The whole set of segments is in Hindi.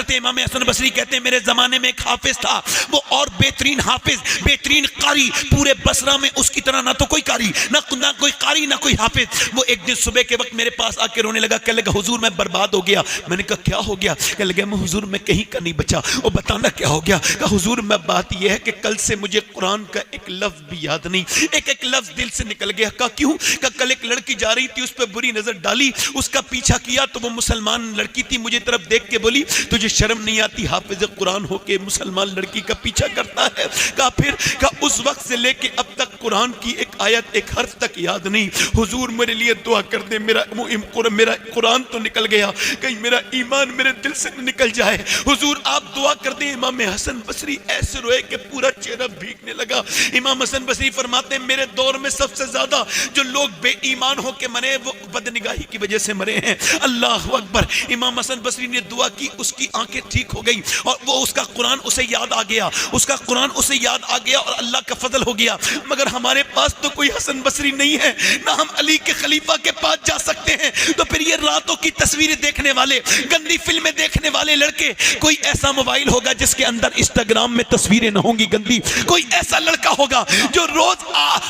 हजरत इमाम हसन बसरी कहते हैं मेरे जमाने में एक हाफिज था, वो और बेहतरीन हाफिज, बेहतरीन कारी, पूरे बसरा में उसकी तरह ना तो कोई कारी, ना कोई कारी, ना कोई हाफिज। वो एक दिन सुबह के वक्त मेरे पास आके रोने लगा, कहने लगा हुजूर मैं बर्बाद हो गया। मैंने कहा क्या हो गया? कहने लगा मैं हुजूर मैं कहीं का नहीं बचा। वो बताना क्या हो गया? कहा हुजूर मैं बात यह है कि कल से मुझे कुरान का एक लफ्ज भी याद नहीं, एक लफ्ज दिल से निकल गया। कहा क्यों? कहा कल एक लड़की जा रही थी, उस पर बुरी नजर डाली, उसका पीछा किया तो वो मुसलमान लड़की थी, मुझे तरफ देख के बोली तुझे शर्म नहीं आती हाफिज कुरान हो के मुसलमान लड़की का पीछा करता है? कहा फिर? कहा उस वक्त से लेके अब तक कुरान की एक आयत एक हर्फ तक याद नहीं। हुजूर मेरे लिए दुआ कर दे, मेरा कुरान तो निकल गया, कहीं मेरा ईमान मेरे दिल से निकल जाए। हुजूर आप दुआ कर दे। इमाम हसन बसरी ऐसे रोए कि पूरा चेहरा भीगने लगा। इमाम हसन बसरी फरमाते हैं मेरे दौर में सबसे ज्यादा जो लोग बेईमान होके मरे वो बदनिगाही की वजह से मरे हैं। अल्लाह अकबर। इमाम हसन बसरी ने दुआ की, उसकी आंखें ठीक हो गई और वो उसका कुरान उसे याद आ गया, उसका कुरान उसे याद आ गया और अल्लाह का फजल हो गया। मगर हमारे पास तो कोई हसन बसरी नहीं है, ना हम अली के खलीफा के पास जा सकते हैं। तो फिर ये रातों की तस्वीरें देखने वाले, गंदी फिल्में देखने वाले लड़के, कोई ऐसा मोबाइल होगा जिसके अंदर इंस्टाग्राम में तस्वीरें ना होंगी गंदी, कोई ऐसा लड़का होगा जो रोज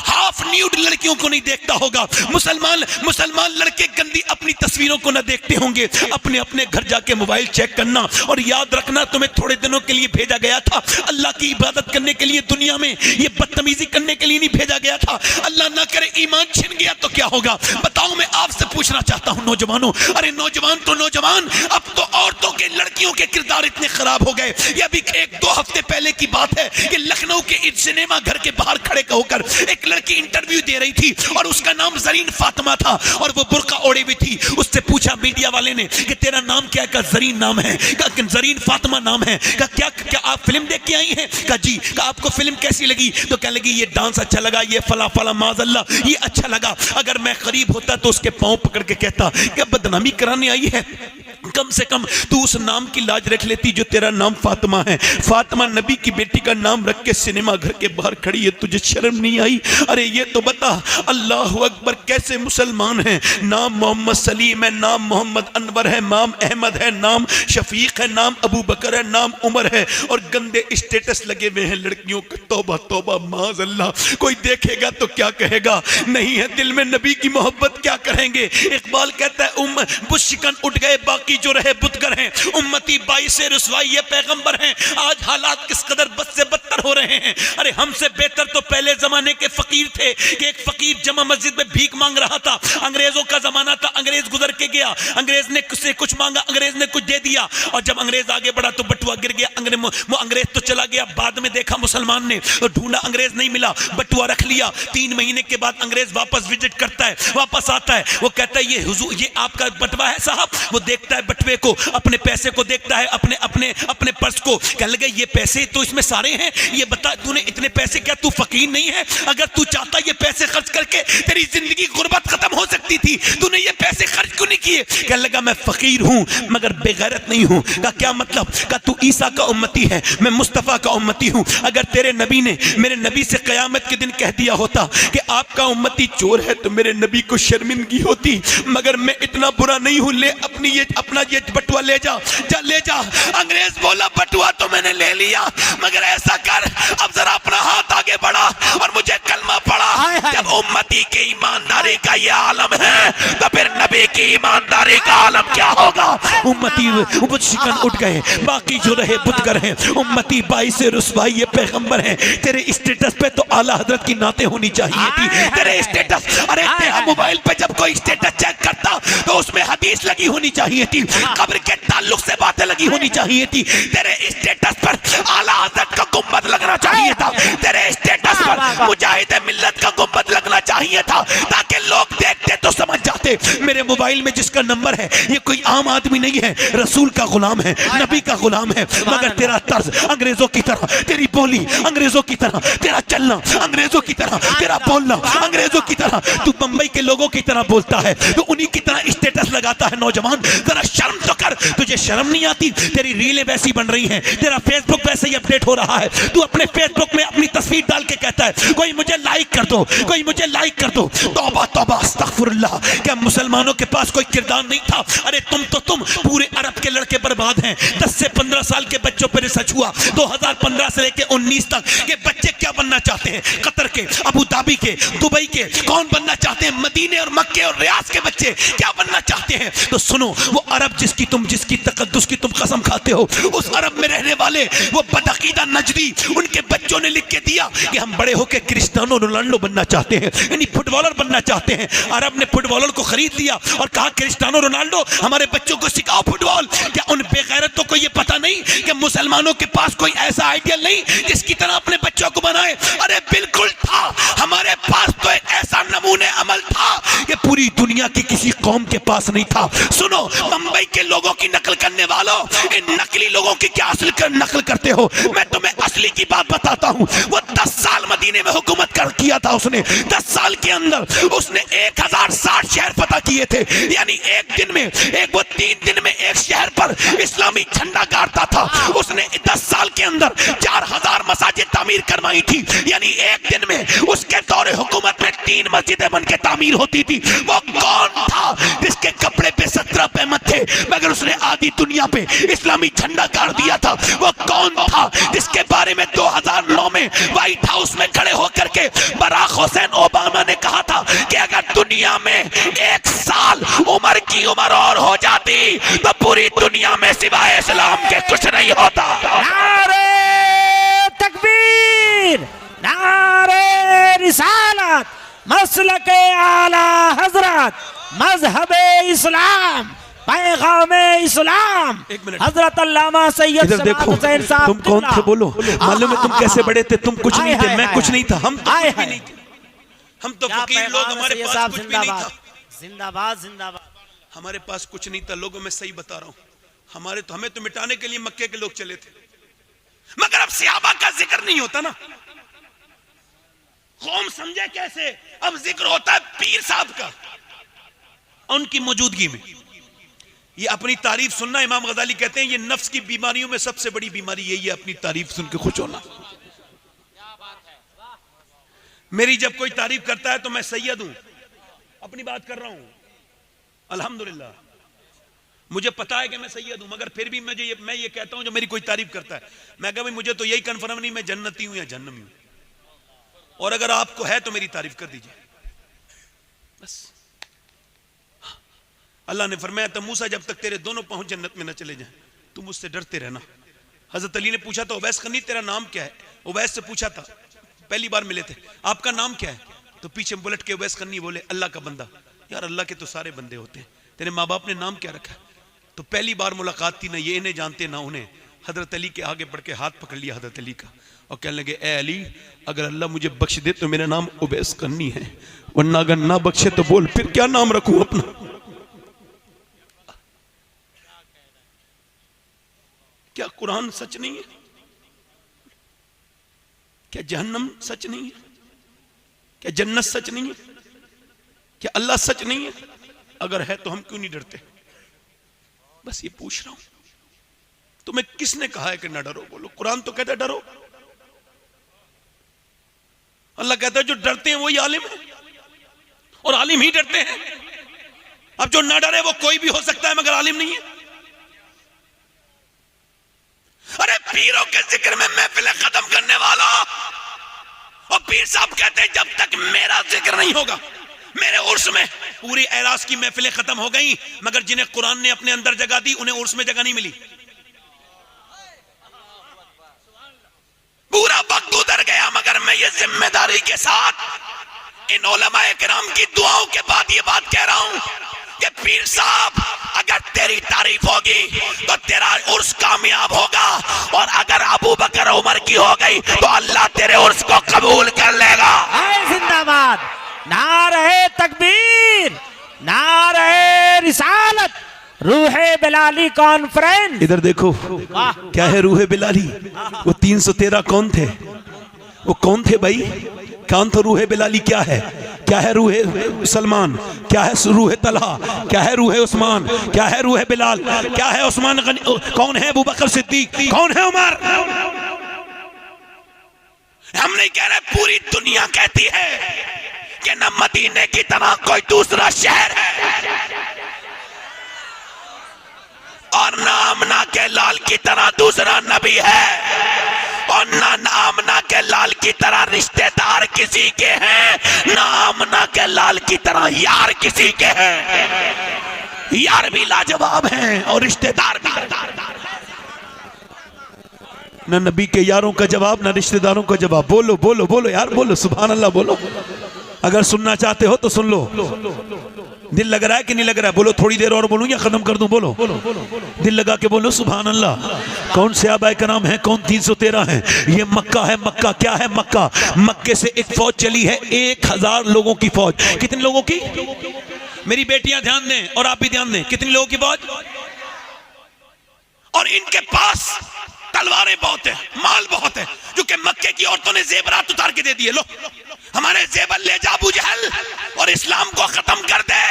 हाफ न्यूड लड़कियों को नहीं देखता होगा। मुसलमान लड़के गंदी अपनी तस्वीरों को ना देखते होंगे। अपने अपने घर जाके मोबाइल चेक करना और याद रखना तुम्हें थोड़े दिनों के लिए भेजा गया था अल्लाह की इबादत करने के लिए, दुनिया में ये बदतमीजी करने के लिए नहीं भेजा गया था। अल्लाह ना करे ईमान छिन गया तो क्या होगा? बताओ मैं आपसे पूछना चाहता हूं नौजवानों, अरे नौजवान तो नौजवान, अब तो औरतों के लड़कियों के किरदार इतने खराब हो गए। ये अभी 1-2 हफ्ते पहले की बात है कि लखनऊ के सिनेमा घर के बाहर खड़े होकर एक लड़की इंटरव्यू दे रही थी और उसका नाम जरीन फातिमा था और वो बुर्का ओढ़ी हुई थी। उससे पूछा मीडिया वाले ने कि तेरा नाम क्या है? कहा जरीन नाम है। कहा जरीन फातिमा नाम है। कहा क्या आप फिल्म देख के आई हैं? कहा जी। कहा आपको फिल्म कैसी लगी? तो कहने लगी ये डांस अच्छा लगा, ये फला फला माज़अल्लाह ये अच्छा लगा। अगर मैं करीब होता तो उसके पांव पकड़ के कहता क्या बदनामी कराने आई है, कम से कम तू उस नाम की लाज रख लेती जो तेरा नाम फातिमा है। फातिमा नबी की बेटी का नाम रख के सिनेमा घर के बाहर खड़ी है, तुझे शर्म नहीं आई? अरे ये तो बता अल्लाह अकबर कैसे मुसलमान हैं। नाम मोहम्मद सलीम है, नाम मोहम्मद अनवर है, नाम अहमद है, नाम शफीक है, नाम अबू बकर है, नाम उमर है और गंदे स्टेटस लगे हुए हैं लड़कियों के। तौबा तौबा माज़अल्लाह। कोई देखेगा तो क्या कहेगा? नहीं है दिल में नबी की मोहब्बत क्या करेंगे? इकबाल कहता है बुशिकन उठ गए बाकी जो रहे बुतगर हैं, उम्मती बाईस से रुसवाई ये पैगंबर हैं। आज हालात किस कदर बद से बदतर हो रहे हैं। अरे हमसे बेहतर तो पहले जमाने के फकीर थे कि एक फकीर जमा मस्जिद में भीख मांग रहा था। अंग्रेजों का जमाना था, अंग्रेज गुजर के गया, अंग्रेज ने से कुछ मांगा, अंग्रेज ने कुछ दे दिया और जब अंग्रेज आगे बढ़ा तो बटुआ गिर गया। अंग्रेज तो चला गया, बाद में देखा मुसलमान ने तो ढूंढा, अंग्रेज नहीं मिला, बटुआ रख लिया। 3 महीने के बाद अंग्रेज वापस विजिट करता है, वापस आता है, वो कहता है ये हुजूर ये आपका बटुआ है साहब। वो देखता है बटुए को, अपने पैसे को देखता है, अपने अपने अपने पर्स को। कहने लगे ये पैसे तो इसमें सारे हैं, ये बता तूने इतने पैसे, क्या तू फकीर नहीं है? अगर तू चाहता ये पैसे खर्च करके तेरी जिंदगी गुर्बत खत्म हो सकती थी, तूने ये पैसे खर्च क्यों नहीं किए? कहने लगा मैं फकीर हूं मगर बेगैरत नहीं हूं। का क्या मतलब? का तू ईसा का उम्मती है, मैं मुस्तफा का उम्मती हूं। अगर तेरे नबी ने मेरे नबी से कयामत के दिन कह दिया होता कि आपका उम्मती चोर है तो मेरे नबी को शर्मिंदगी होती, मगर मैं इतना बुरा नहीं हूं। ले अपना ये बटुआ ले जा ले जा। अंग्रेज बोला बटुआ तो मैंने ले लिया मगर ऐसा कर अब जरा अपना हाथ आगे बढ़ा और मुझे कलमा पढ़ा। जब उम्मती की ईमानदारी का ये आलम है तो फिर नबी की ईमानदारी का आलम क्या होगा? उम्मती शिकन उठ गए बाकी जो रहे बुतगर हैं, उम्मती बाईस से रुसवाई ये पैगंबर हैं। तेरे स्टेटस पे तो आला हजरत की नाते होनी चाहिए थी। तेरे स्टेटस, अरे तेरा मोबाइल पे जब कोई स्टेटस चेक करता तो उसमें हदीस लगी होनी चाहिए थी, कब्र के ताल्लुक से बातें लगी होनी चाहिए थी। तेरे स्टेटस पर आला हजरत का गुंबद लगना चाहिए था, तेरे स्टेटस पर मुजाहिद मिल्लत का गुंबद लगना चाहिए था ताकि लोग देखते तो समझ जाते मेरे मोबाइल में जिसका नंबर है ये कोई आम आदमी नहीं है, रसूल का गुलाम है, नबी का गुलाम है। मगर तेरा तर्ज अंग्रेजों की तरह, तेरी बोली अंग्रेजों की तरह, तेरा चलना अंग्रेजों की तरह, तेरा बोलना अंग्रेजों की तरह। तू बंबई के लोगों की तरह बोलता है, तो उन्हीं की तरह स्टेटस लगाता है। नौजवान जरा शर्म तो कर, तुझे शर्म नहीं आती? तेरी रीलें वैसी बन रही हैं, तेरा फेसबुक वैसे ही अपडेट हो रहा है। तू अपने फेसबुक में अपनी तस्वीर डाल के कहता है कोई मुझे लाइक कर दो, कोई मुझे लाइक कर दो। तौबा तौबा अस्तगफिरुल्लाह। क्या क्या मुसलमानों के पास कोई किरदार नहीं था? अरे तुम पूरे अरब के लड़के बर्बाद हैं। 10 से 15 साल के बच्चों पर रिसर्च हुआ, 2015 से लेकर 19 तक के बच्चे क्या बनना चाहते हैं? कतर के, अबू धाबी के, दुबई के कौन बनना चाहते हैं? मदीने और मक्के और रियाद के बच्चे क्या बनना चाहते हैं? तो सुनो, वो अरब जिसकी तकद्दुस की तुम कसम खाते हो, उस अरब में रहने वाले वो बदअकीदा नजदी, उनके बच्चों ने लिख के दिया कि हम बड़े होकर क्रिस्टियानो रोनाल्डो बनना चाहते हैं, यानी फुटबॉलर बनना चाहते हैं। अरब ने फुटबॉलर को खरीद लिया और कहा क्रिस्टियानो रोनाल्डो हमारे बच्चों को सिखाओ फुटबॉल। क्या उन बेगैरतों को ये पता नहीं कि मुसलमानों के पास कोई ऐसा आइडियल नहीं जिसकी तरह अपने बच्चों को बनाए? अरे बिल्कुल था, हमारे पास तो एक ऐसा नमूने अमल था कि पूरी दुनिया की किसी कौम के पास नहीं था। सुनो, मुंबई के लोगों की नकल करने वालों, इन नकली लोगों की क्या नकल करते हो? मैं तुम्हें असली की बात बताता हूं। वो 10 साल मदीने में हुकूमत किया था उसने। 10 साल के अंदर उसने 1060 शहर फतह किए थे, यानी एक दिन में 3 दिन में एक शहर पर इस्लामी झंडा गाड़ता था। उसने 10 साल के अंदर 4000 मसाजिद तामीर करवाई थी, यानी एक दिन में उसके दौरे हुकूमत में 3 मस्जिदें बन के तामीर होती थी। वो कौन था जिसके कपड़े पे 17 पेमत थे मगर उसने आधी दुनिया पे इस्लामी झंडा गाड़ दिया था? वो कौन था जिसके बारे में 2009 में व्हाइट हाउस में खड़े होकर के बराक हुसैन ओबामा ने कहा था कि अगर दुनिया में 1 साल उम्र की उम्र और हो जाती तो पूरी दुनिया में सिवाय इस्लाम के कुछ नहीं होता। नारे तकबीर, नारे रिसालत, मसलके आला हजरत, मजहबे इस्लाम, पैगामे इस्लाम, हजरत अल्लामा सैयद देखो, हुसैन साहब। तुम कौन थे बोलो? मालूम है तुम कैसे बड़े थे? तुम कुछ नहीं थे, मैं कुछ नहीं था, हम तो कुछ भी नहीं थे। हम तो फकीर लोग, हमारे पास कुछ भी नहीं था। जिंदाबाद जिंदाबाद। हमारे पास कुछ नहीं था लोगों, मैं सही बता रहा हूं। हमें तो मिटाने के लिए मक्के के लोग चले थे, मगर अब सहाबा का जिक्र नहीं होता ना। कौम समझे कैसे? अब जिक्र होता है पीर साहब का, उनकी मौजूदगी में। ये अपनी तारीफ सुनना, इमाम गजाली कहते हैं ये नफ्स की बीमारियों में सबसे बड़ी बीमारी यही है, अपनी तारीफ सुन के खुश होना। मेरी जब कोई तारीफ करता है तो मैं सैयद हूं, अपनी बात कर रहा हूं, अल्हम्दुलिल्लाह मुझे पता है कि मैं सैयद हूं, मगर फिर भी मैं ये कहता हूं जो मेरी कोई तारीफ करता है, मैं कहा भाई मुझे तो यही कंफर्म नहीं मैं जन्नती हूं या जहन्नमी हूं, और अगर आपको है तो मेरी तारीफ कर दीजिए बस। अल्लाह ने फरमाया तो मूसा जब तक तेरे दोनों पांव जन्नत में न चले जाएं तुम मुझसे डरते रहना। हजरत अली ने पूछा था उवैस करनी तेरा नाम क्या है? उवैस से पूछा था, पहली बार मिले थे, आपका नाम क्या है? तो पीछे बुलट के उवैस करनी बोले अल्लाह का बंदा। यार अल्लाह के तो सारे बंदे होते हैं, तेरे माँ बाप ने नाम क्या रखा? तो पहली बार मुलाकात थी, ना ये इन्हें जानते ना उन्हें। हजरत अली के आगे बढ़ के हाथ पकड़ लिया हजरत अली का और कहने लगे ए अली अगर अल्लाह मुझे बख्श दे तो मेरा नाम उवैस करनी है, वरना अगर ना बख्शे तो बोल फिर क्या नाम रखूं अपना। क्या कुरान सच नहीं है? क्या जहन्नम सच नहीं है? क्या जन्नत सच नहीं है? क्या अल्लाह सच नहीं है? अगर है तो हम क्यों नहीं डरते? बस ये पूछ रहा हूं। तुम्हें किसने कहा है कि ना डरो? बोलो, कुरान तो कहता है डरो। अल्लाह कहता है जो डरते हैं वही आलिम है, और आलिम ही डरते हैं। अब जो ना डरे वो कोई भी हो सकता है मगर आलिम नहीं है। अरे पीरों के जिक्र में महफिल खत्म करने वाला, और पीर साहब कहते हैं जब तक मेरा जिक्र नहीं होगा, मेरे उर्स में पूरी एरास की महफिलें खत्म हो गई, मगर जिन्हें कुरान ने अपने अंदर जगह दी उन्हें उर्स में जगह नहीं मिली। पूरा वक्त गुजर गया, मगर मैं ये जिम्मेदारी के साथ इन उलमाए किराम की दुआओं के बाद ये बात कह रहा हूं कि पीर साहब अगर तेरी तारीफ होगी तो तेरा उर्स कामयाब होगा, और अगर अबू बकर उमर की हो गई तो अल्लाह तेरे उर्स को कबूल कर लेगा। जिंदाबाद, नारे तकबीर, नारे रिसालत, रूहे बिलाली कॉन्फ्रेंस। इधर देखो क्या है रूहे बिलाली? वो 313 कौन थे? वो कौन थे भाई? कौन था रूहे बिलाली? क्या है? क्या है रूहे सलमान? क्या है रूहे तलहा? क्या है रूहे उस्मान? क्या है रूहे बिलाल? क्या है उस्मान गनी? कौन है अबू बकर सिद्दीक? कौन है उमर? हम नहीं कह रहे, पूरी दुनिया कहती है कि न मदीने की तरह कोई दूसरा शहर है, और ना आमना के लाल की तरह दूसरा नबी है, और ना आमना के लाल की तरह रिश्तेदार किसी के हैं, ना आमना के लाल की तरह यार किसी के हैं। यार भी लाजवाब हैं और रिश्तेदार भी। ना नबी के यारों का जवाब, ना रिश्तेदारों का जवाब। बोलो बोलो बोलो यार, बोलो सुभान अल्लाह बोलो। अगर सुनना चाहते हो तो सुन लो। दिल लग रहा है कि नहीं लग रहा है? बोलो थोड़ी देर और बोलूं या खत्म कर दूं? बोलो दिल लगा के बोलो सुभान अल्लाह। कौन सहाबाए कराम है, कौन 313 है? ये मक्का है। मक्का क्या है? मक्का, मक्के से एक फौज चली है, 1000 लोगों की फौज। कितने लोगों की? मेरी बेटियां ध्यान दें और आप भी ध्यान दें, कितने लोगों की फौज? और इनके पास तलवारें बहुत है, माल बहुत है, क्योंकि मक्के की औरतों ने जेवरात उतार के दे दिए। लो हमारे जेवर ले जा अबू जहल और इस्लाम को खत्म कर दे।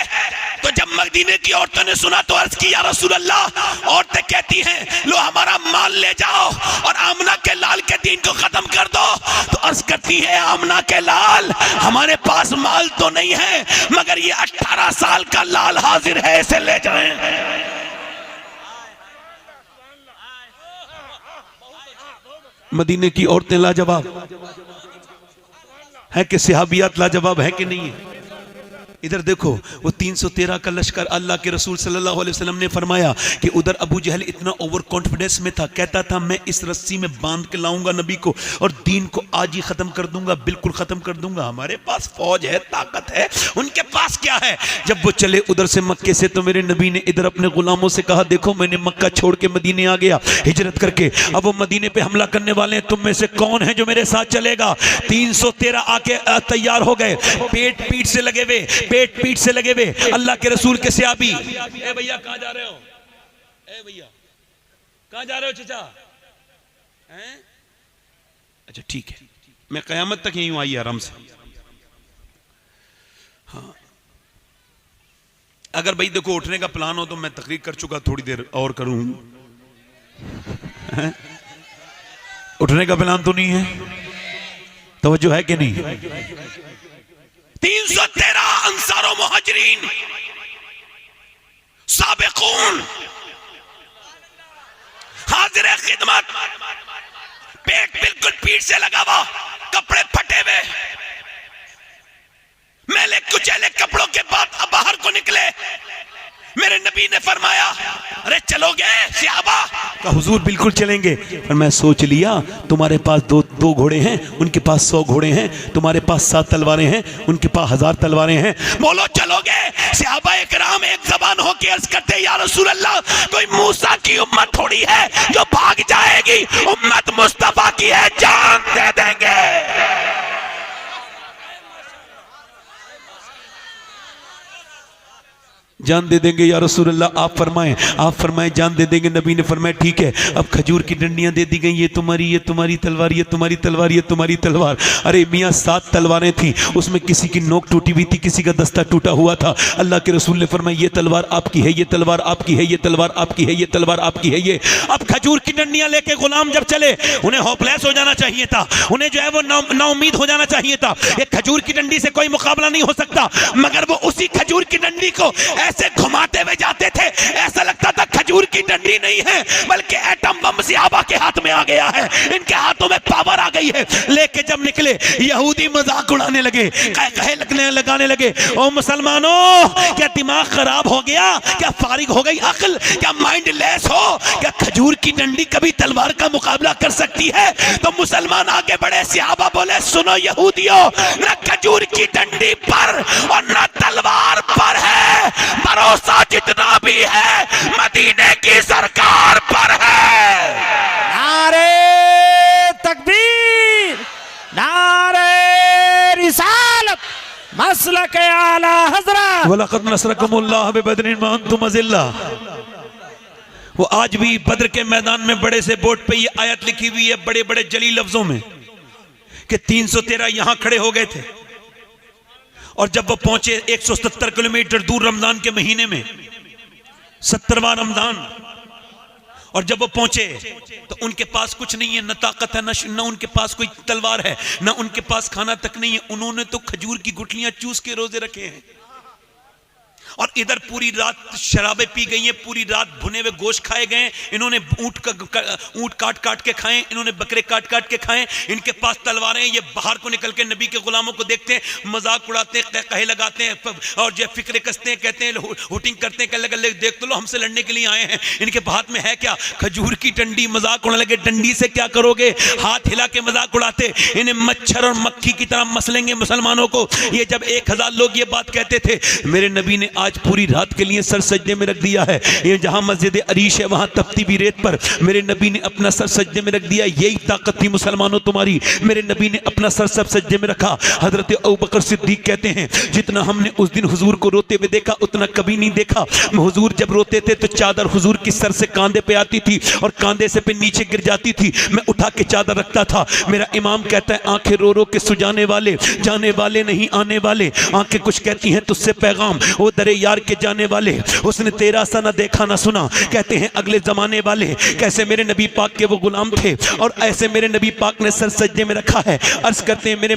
तो जब मदीने की औरतों ने सुना तो अर्ज की या रसूल अल्लाह, औरतें कहती हैं लो हमारा माल ले जाओ और आमना के लाल के दीन को खत्म कर दो। तो अर्ज करती है आमना के लाल, हमारे पास माल तो नहीं है, मगर ये 18 साल का लाल हाजिर है, इसे ले जाएं। मदीने की औरतें लाजवाब है कि सहाबियात लाजवाब है कि नहीं है? इधर देखो वो 313 का लश्कर, अल्लाह के रसूल सल्लल्लाहु अलैहि वसल्लम ने फरमाया कि उधर अबू जहल इतना ओवर कॉन्फिडेंस में था, कहता था मैं इस रस्सी में बांध के लाऊंगा नबी को और दीन को आज ही खत्म कर दूंगा, बिल्कुल खत्म कर दूंगा। हमारे पास फौज है, ताकत है, उनके पास क्या है? जब वो चले उधर से मक्के से, तो मेरे नबी ने इधर अपने गुलामों से कहा देखो मैंने मक्का छोड़ के मदीने आ गया हिजरत करके, अब वो मदीने पे हमला करने वाले हैं, तुम में से कौन है जो मेरे साथ चलेगा? 313 आके तैयार हो गए, पेट पीठ से लगे हुए, पेट पीठ से लगे हुए अल्लाह के रसूल के सहाबी। ए भैया कहां जा रहे हो? ए भैया कहां जा रहे हो चाचा? हैं? अच्छा ठीक है, मैं कयामत तक यहीं हूं, आइए आराम से। हाँ अगर भाई देखो उठने का प्लान हो तो मैं तकरीर कर चुका, थोड़ी देर और करूं। उठने का प्लान तो नहीं है, तवज्जो है कि नहीं? 313 अंसार और मुहाजिरीन साबिकून हाजिर खिदमत, पेट बिल्कुल पीठ से लगा हुआ, कपड़े फटे हुए, मैले कुचैले कपड़ों के बाद अब बाहर को निकले। मेरे नबी ने फरमाया अरे चलोगे सहाबा? का हुजूर बिल्कुल चलेंगे। पर मैं सोच लिया तुम्हारे पास दो घोड़े हैं, उनके पास 100 घोड़े हैं, तुम्हारे पास 7 तलवारें हैं, उनके पास 1000 तलवारें हैं, बोलो चलोगे? सहाबा इकराम एक जबान हो के अर्ज करते या रसूल अल्लाह, कोई मूसा की उम्मत थोड़ी है जो भाग जाएगी, उम्मत मुस्तफा की है, जान दे देंगे। जान दे देंगे या रसूल अल्लाह, आप फरमाएं जान दे देंगे। नबी ने फरमाया ठीक है, अब खजूर की डंडियां दे दी गई, ये तुम्हारी तलवार, ये तुम्हारी तलवार, ये तुम्हारी तलवार। अरे मियाँ 7 तलवारें थी, उसमें किसी की नोक टूटी हुई थी, किसी का दस्ता टूटा हुआ था। अल्लाह के रसूल ने फरमाया ये तलवार आपकी है, ये तलवार आपकी है, ये तलवार आपकी है, ये तलवार आपकी है। ये अब खजूर की डंडियां लेके गुलाम जब चले, उन्हें होपलेस हो जाना चाहिए था, उन्हें जो है वो नाउम्मीद हो जाना चाहिए था। ये खजूर की डंडी से कोई मुकाबला नहीं हो सकता, मगर वो उसी खजूर की डंडी को ऐसे घुमाते हुए जाते थे, ऐसा लगता था खजूर की डंडी नहीं है बल्कि एटम बम सहाबा के हाथ में आ गया है, इनके हाथों में पावर आ गई है। लेके जब निकले यहूदी मजाक उड़ाने लगे, कहे लगाने लगे, ओ मुसलमानों क्या दिमाग खराब हो गया, क्या फारिग हो गई अक्ल, क्या माइंड लेस हो, क्या खजूर की डंडी कभी तलवार का मुकाबला कर सकती है? तो मुसलमान आगे बढ़े, सहाबा बोले सुनो यहूदियों, न खजूर की डंडी पर और न तलवार पर है, भरोसा जितना भी है मदीने की सरकार पर है। नारे तकबीर, नारे रिसालत, मसलक आला हज़रत, वलक़द नसरकुमुल्लाह बिबदरिन व अंतुम अज़िल्ला। वो आज भी बद्र के मैदान में बड़े से बोर्ड पे ये आयत लिखी हुई है बड़े बड़े जली लफ्जों में कि 313 यहां खड़े हो गए थे, और जब वो पहुंचे 170 किलोमीटर दूर रमजान के महीने में, 70वां रमजान, और जब वो पहुंचे तो उनके पास कुछ नहीं है, न ताकत है, न उनके पास कोई तलवार है, न उनके पास खाना तक नहीं है। उन्होंने तो खजूर की गुठलियां चूस के रोजे रखे हैं। और इधर पूरी रात शराबें पी गई हैं, पूरी रात भुने हुए गोश्त खाए गए, इन्होंने ऊंट काट काट के खाए, इन्होंने बकरे काट काट के खाए, इनके पास तलवारें हैं। ये बाहर को निकल के नबी के गुलामों को देखते हैं, मजाक उड़ाते हैं, कहे लगाते हैं और जो फिक्रे कसते हैं, कहते हैं हुटिंग करते हैं, कहने लगे देख तो लो हमसे लड़ने के लिए आए हैं, इनके हाथ में है क्या? खजूर की डंडी। मजाक उड़ाने लगे, डंडी से क्या करोगे? हाथ हिला के मजाक उड़ाते, इन्हें मच्छर और मक्खी की तरह मसलेंगे मुसलमानों को। ये जब 1000 लोग ये बात कहते थे, मेरे नबी ने आज पूरी रात के लिए सर सजदे में रख दिया है। ये जहां मस्जिद अरीश है वहां तपती भी रेत पर मेरे नबी ने अपना सर सजदे में रख दिया। यही ताकत थी मुसलमानों तुम्हारी, मेरे नबी ने अपना सर सब सजदे में रखा। हजरत अबू बकर सिद्दीक कहते हैं, जितना हमने उस दिन हुजूर को रोते हुए देखा उतना कभी नहीं देखा। हुजूर जब रोते थे तो चादर हुजूर की सर से कांधे पे आती थी और कांधे से पे नीचे गिर जाती थी, मैं उठा के चादर रखता था। मेरा इमाम कहता है, आंखें रो रो के सुजाने वाले, जाने वाले नहीं आने वाले। आंखें कुछ कहती हैं तुझसे पैगाम, वो दरे यार के जाने वाले, उसने तेरा सा ना देखा ना सुना। कहते हैं अगले जमाने वाले कैसे मेरे नबी पाक के वो गुलाम थे और ऐसे मेरे नबी पाक ने सर सज्जे में रखा है। अर्ज करते हैं, मेरे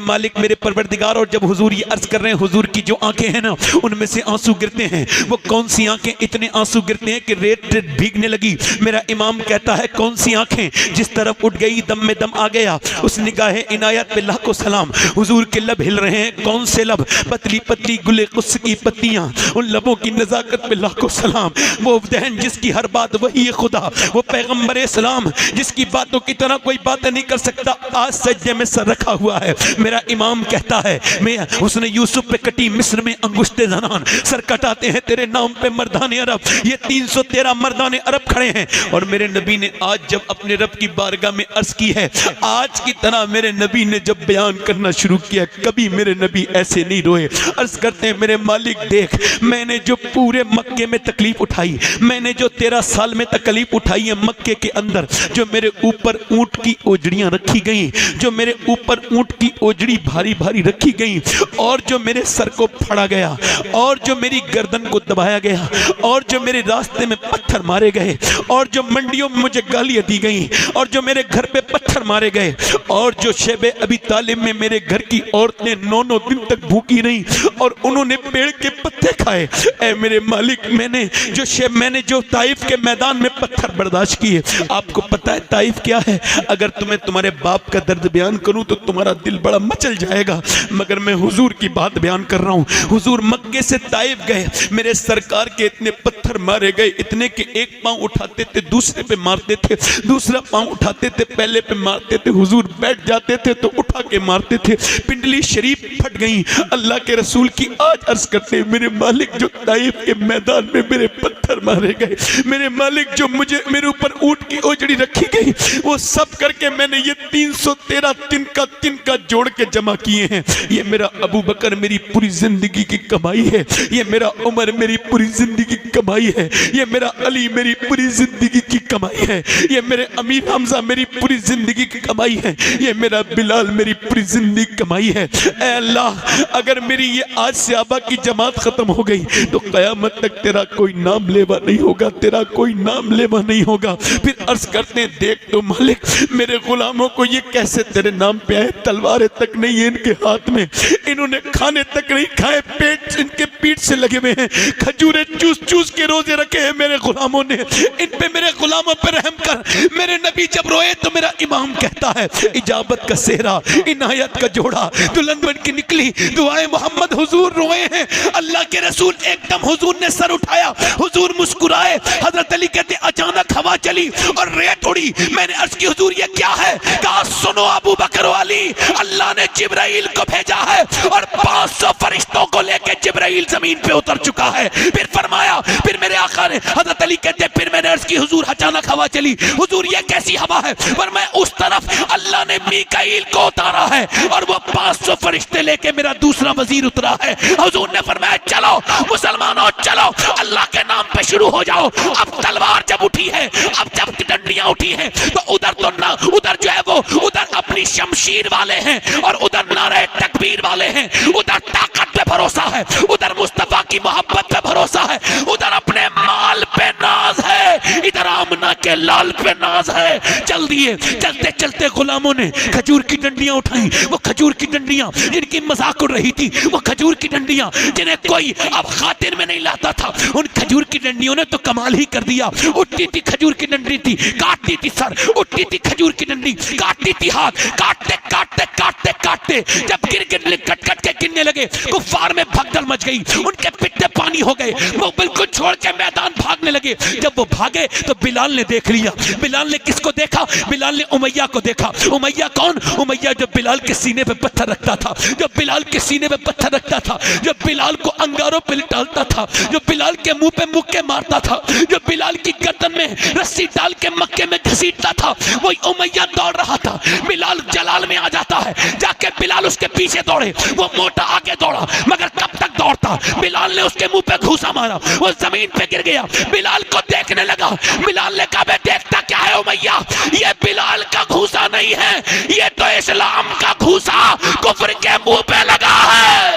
मालिक मेरे परवरदिगार। और जब हुजूर ये अर्ज कर रहे हैं, हुजूर की जो आंखें हैं ना उनमें से आंसू गिरते हैं। वो कौन सी आंखें? इतने आंसू गिरते हैं कि रेत भीगने लगी। मेरा इमाम कहता है, कौन सी आंखें? जिस तरफ उठ गई दम में दम आ गया। उस निगाह इनायत पे लाखों सलाम। हुजूर के लब हिल रहे हैं, कौन से लब? पतली पतली गुले कुस की पत्तियां, उन लबों की नजाकत पे लाखों सलाम। वो दहन जिसकी हर बात वही है खुदा, वो पैगंबर इस्लाम जिसकी बातों की तरह कोई बात नहीं कर सकता, आज सज्जे में सर रखा हुआ है। मेरा इमाम कहता है, मैं उसने यूसुफ पे कटी मिस्र में अंगुश्ते ज़नान, सर कटाते हैं तेरे नाम पे मर्दाने अरब। ये 313 मर्दाने अरब खड़े हैं और मेरे नबी ने आज जब अपने रब की बारगाह में अर्ज की है, आज की तरह मेरे नबी ने जब बयान करना शुरू किया, कभी मेरे नबी ऐसे नहीं रोए। अर्ज करते हैं, मेरे मालिक देख, मैंने जो पूरे मक्के में तकलीफ उठाई, मैंने जो 13 साल में तकलीफ उठाई है मक्के के अंदर, जो मेरे ऊपर ऊंट की ओजड़ियां रखी गई, जो मेरे ऊपर ऊंट की ओजड़ी भारी भारी रखी गई, और जो मेरे सर को फाड़ा गया, और जो मेरी गर्दन को दबाया गया, और जो मेरे रास्ते में पत्थर मारे गए, और जो मंडियों में मुझे गालियां दी गई, और जो मेरे घर पे पत्थर मारे गए, और जो शेबे अबी तालिब में मेरे घर की औरतें 9-9 दिन तक भूखी रही और उन्होंने पेड़ के पत्ते खाए। ऐ मेरे मालिक, मैंने जो ताइफ के मैदान में पत्थर बर्दाश्त किए। आपको पता है ताइफ क्या है? अगर तुम्हें तुम्हारे बाप का दर्द बयान करूं तो तुम्हारा दिल बड़ा मचल जाएगा, मगर मैं हुजूर की बात बयान कर रहा हूं। हुजूर मक्के से ताइफ गए, मेरे सरकार के इतने पत्थर मारे गए, इतने कि एक पांव उठाते थे दूसरे पे मारते थे, दूसरा पांव उठाते थे पहले पे मारते थे, हुजूर बैठ जाते थे तो उठा के मारते थे, पिंडली शरीफ फट गई। अल्लाह के रसूल की आज अर्ज करते हैं, मेरे मालिक जो ताइफ के मैदान में मेरे पत्थर मारे गए, मेरे मालिक जो मेरे ऊपर ऊंट की ओजड़ी रखी गई, वो सब करके मैंने ये 313 तिनका जोड़ के जमा किए हैं। ये मेरा अबू बकर मेरी पूरी जिंदगी की कमाई है, ये मेरा उमर मेरी पूरी जिंदगी की कमाई है, ये मेरा अली मेरी पूरी जिंदगी की कमाई है, ये मेरे अमीर हमजा मेरी पूरी जिंदगी की कमाई है, ये मेरा बिलाल मेरी पूरी जिंदगी की कमाई है। ऐ अल्लाह, अगर मेरी ये आज सहाबा की जमात खत्म हो गई तो कयामत तक तेरा कोई नाम लेवा नहीं होगा, तेरा कोई नाम लेवा नहीं होगा। फिर अर्ज करते हैं, देख तो मालिक, मेरे गुलामों को ये कैसे तेरे नाम पे आए, तलवारें तक नहीं है इनके हाथ में, इन्होंने खाने तक नहीं खाए, पेट इनके पीठ से लगे हुए हैं, खजूरें चूस चूस के रोजे रखे हैं मेरे गुलामों ने, इन पे मेरे गुलामों पर रहम कर। मेरे नबी जब रोए तो मेरा इमाम कहता है, इजाबत का सेहरा, इनायत का जोड़ा दुल्हन बन के निकली, दुआए मोहम्मद हुजूर रोए हैं। अल्लाह के रसूल एकदम हुजूर ने सर उठाया, हुजूर मुस्कुराए। हजरत अली कहते अचानक हवा चली और रेत उड़ी। मैंने अर्ज की, हुजूर ये क्या है? कहा, सुनो अबू बकर वाली, अल्लाह ने जिब्राइल को भेजा है और 500 फरिश्तों को लेके जिब्राइल जमीन पे उतर चुका है। फिर फरमाया, फिर मेरे आका ने, हजरत अली कहते फिर मैंने अर्ज की, हुजूर अचानक हवा चली, हुजूर ये कैसी हवा है? पर मैं उस तरफ अल्लाह ने मीकाईल को उतारा है और वो 500 फरिश्ते लेके मेरा दूसरा वजीर उतरा है। हुजूर ने फरमाया, चलो मुसलमानों चलो, अल्लाह के नाम पे शुरू हो जाओ। अब तलवार जब उठी है, अब जब डंडियां उठी हैं, तो उधर तो ना, उधर जो है वो उधर अपनी शमशीर वाले हैं और उधर नारे तकबीर वाले हैं, उधर ताकत पे भरोसा है, उधर मुस्तफा की मोहब्बत पे भरोसा है, उधर अपने माल पे नाज है। है, इधर आमना के लाल पे नाज है। चल दिए, चलते चलते गुलामों ने खजूर की डंडियां उठाई। वो खजूर की डंडियां जिनकी मजाक उड़ रही थी, वो खजूर की डंडियां जिन्हें कोई अब खातिर में नहीं लाता था, उन खजूर की डंडियों ने तो कमाल ही कर दिया। उठती थी खजूर की डंडी थी, काटती थी सर, उठती थी खजूर की डंडी, काटती थी हाथ, काटते काटते काटते काटते जब गिर गिर कट कट के गिरने लगे, कुफ्फार में भगदड़ मच गई, उनके पिट्टे पानी हो गए, वो बिल्कुल छोड़ के मैदान भागने लगे। जब वो भागे तो बिलाल ने देख लिया। बिलाल ने किसको देखा? बिलाल ने उमैया को देखा। उमैया कौन? उमैया जो बिलाल के सीने पे पत्थर रखता था, जो बिलाल के सीने पे पत्थर रखता था, जो बिलाल को अंगारों पे डालता था, जो बिलाल के मुंह पे मुक्के मारता था, जो बिलाल की गर्दन में रस्सी डाल के मक्के में घसीटता था, वही उमैया दौड़ रहा था। बिलाल जलाल में आ जाता है, जाके बिलाल उसके पीछे दौड़े, वो मोटा आगे दौड़ा, मगर कब तक दौड़ता? बिलाल ने उसके मुंह पे घूसा मारा, वो जमीन पे गिर गया। बिलाल को देखने लगा। बिलाल ने कहा, बे देखता क्या है उमैया, ये बिलाल का घूसा नहीं है, ये तो इस्लाम का घूसा कुफ्र के मुंह पे लगा है।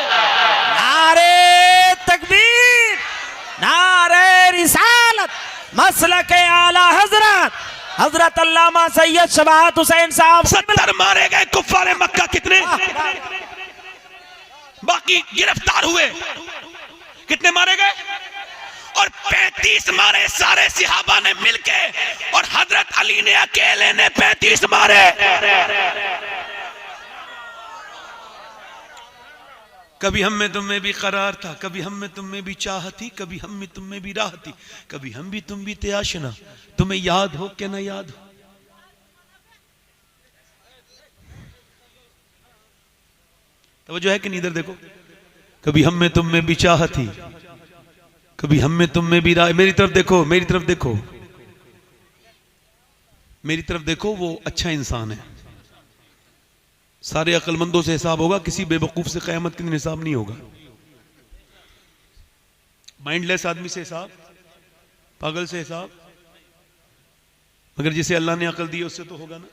नारे तकबीर, नारे रिसालत, मसलक आला हजरत हजरत अल्लामा सैयद शबात हुसैन साहब। 70 मारे गए कुफ्फारे मक्का, कितने बाकी गिरफ्तार हुए? कितने मारे गए? और 35 मारे सारे सिहाबा ने मिलके, और हजरत अली ने अकेले ने 35 मारे। कभी हम में तुम में भी करार था, कभी हम में तुम में भी चाह थी, कभी हम में तुम में भी राह थी, कभी हम भी तुम भी थे आशना, तुम्हें याद हो क्या ना याद हो? तो जो है कि नहीं, इधर देखो, कभी हम में तुम में भी चाह थी, कभी हम में तुम में भी राह। मेरी तरफ देखो, मेरी तरफ देखो, मेरी तरफ देखो, वो अच्छा इंसान है। सारे अक्लमंदों से हिसाब होगा, किसी बेवकूफ से क़यामत के दिन हिसाब नहीं होगा। माइंडलेस आदमी से हिसाब, पागल से हिसाब, मगर जिसे अल्लाह ने अकल दी उससे तो होगा ना।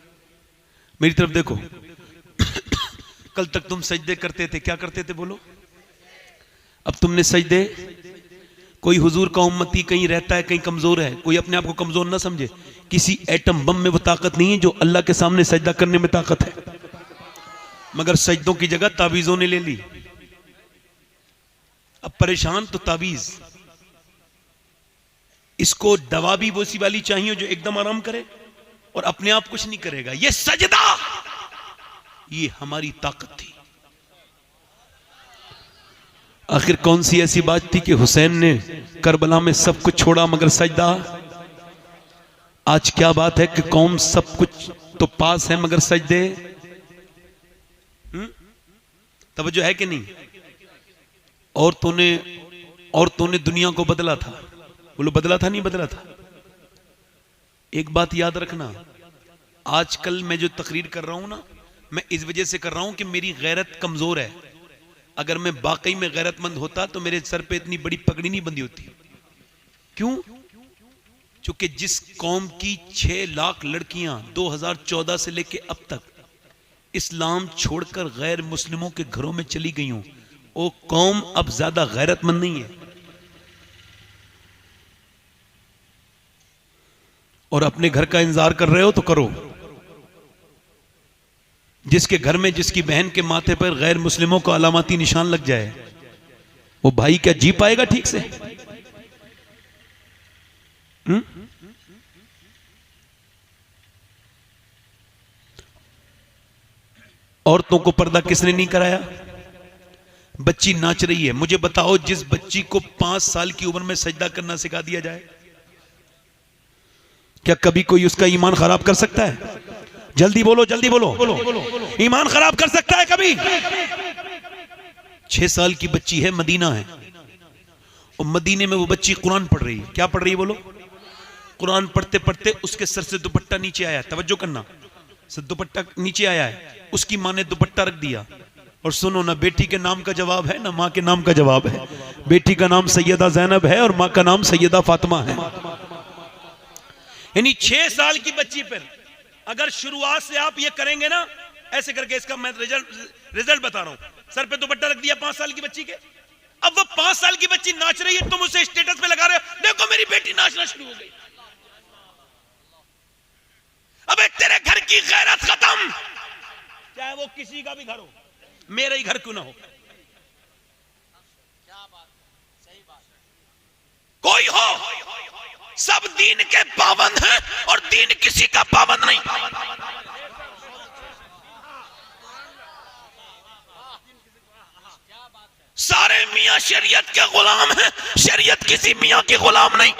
मेरी तरफ देखो, कल तक तुम सजदे करते थे, क्या करते थे बोलो? अब तुमने सजदे, कोई हुजूर का उम्मती कहीं रहता है, कहीं कमजोर है, कोई अपने आप को कमजोर ना समझे। किसी एटम बम में वो ताकत नहीं है जो अल्लाह के सामने सजदा करने में ताकत है, मगर सजदों की जगह तावीजों ने ले ली। अब परेशान तो तावीज, इसको दवा भी वैसी वाली चाहिए जो एकदम आराम करे और अपने आप कुछ नहीं करेगा। ये सजदा, ये हमारी ताकत थी। आखिर कौन सी ऐसी बात थी कि हुसैन ने करबला में सब कुछ छोड़ा मगर सजदा? आज क्या बात है कि कौम सब कुछ तो पास है मगर सजदे? तवज्जो है कि नहीं? और तूने दुनिया को बदला था, बोलो बदला था नहीं बदला था? एक बात याद रखना, आजकल मैं जो तकरीर कर रहा हूं ना, मैं इस वजह से कर रहा हूं कि मेरी गैरत कमजोर है। अगर मैं वाकई में गैरतमंद होता तो मेरे सर पे इतनी बड़ी पगड़ी नहीं बंधी होती। क्यों? क्योंकि जिस कौम की 6 लाख लड़कियां 2014 से लेके अब तक इस्लाम छोड़कर गैर मुस्लिमों के घरों में चली गई हूं, वो कौम अब ज्यादा गैरतमंद नहीं है। और अपने घर का इंतजार कर रहे हो तो करो। जिसके घर में जिसकी बहन के माथे पर गैर मुस्लिमों को अलामती निशान लग जाए, वो भाई क्या जी पाएगा ठीक से? औरतों को पर्दा किसने नहीं कराया? बच्ची नाच रही है, मुझे बताओ जिस बच्ची को 5 साल की उम्र में सजदा करना सिखा दिया जाए, क्या कभी कोई उसका ईमान खराब कर सकता है? जल्दी बोलो, जल्दी बोलो। ईमान खराब कर सकता है कभी? 6 साल की बच्ची है, मदीना है, और मदीने में वो बच्ची कुरान पढ़ रही है। क्या पढ़ रही है बोलो? कुरान पढ़ते पढ़ते उसके सर से दुपट्टा नीचे आया, तवज्जो करना, सर दुपट्टा नीचे आया है, उसकी माँ ने दुपट्टा रख दिया। और सुनो ना, बेटी के नाम का जवाब है ना माँ के नाम का जवाब है। बेटी का नाम सैयदा जैनब है और माँ का नाम सैयदा फातिमा है। यानी 6 साल की बच्ची पर अगर शुरुआत से आप ये करेंगे ना, ऐसे करके, इसका मैं रिजल्ट बता रहा हूं। सर पे दुपट्टा रख दिया 5 साल की बच्ची के, अब वो 5 साल की बच्ची नाच रही है, तुम उसे स्टेटस पे लगा रहे हो, देखो मेरी बेटी नाचना शुरू हो गई। की गैरत खत्म, चाहे वो किसी का भी घर हो, मेरा ही घर क्यों ना हो, कोई हो, सब दीन के पाबंद हैं और दीन किसी का पाबंद नहीं। सारे मियां शरीयत के गुलाम हैं, शरीयत किसी मियां के गुलाम नहीं।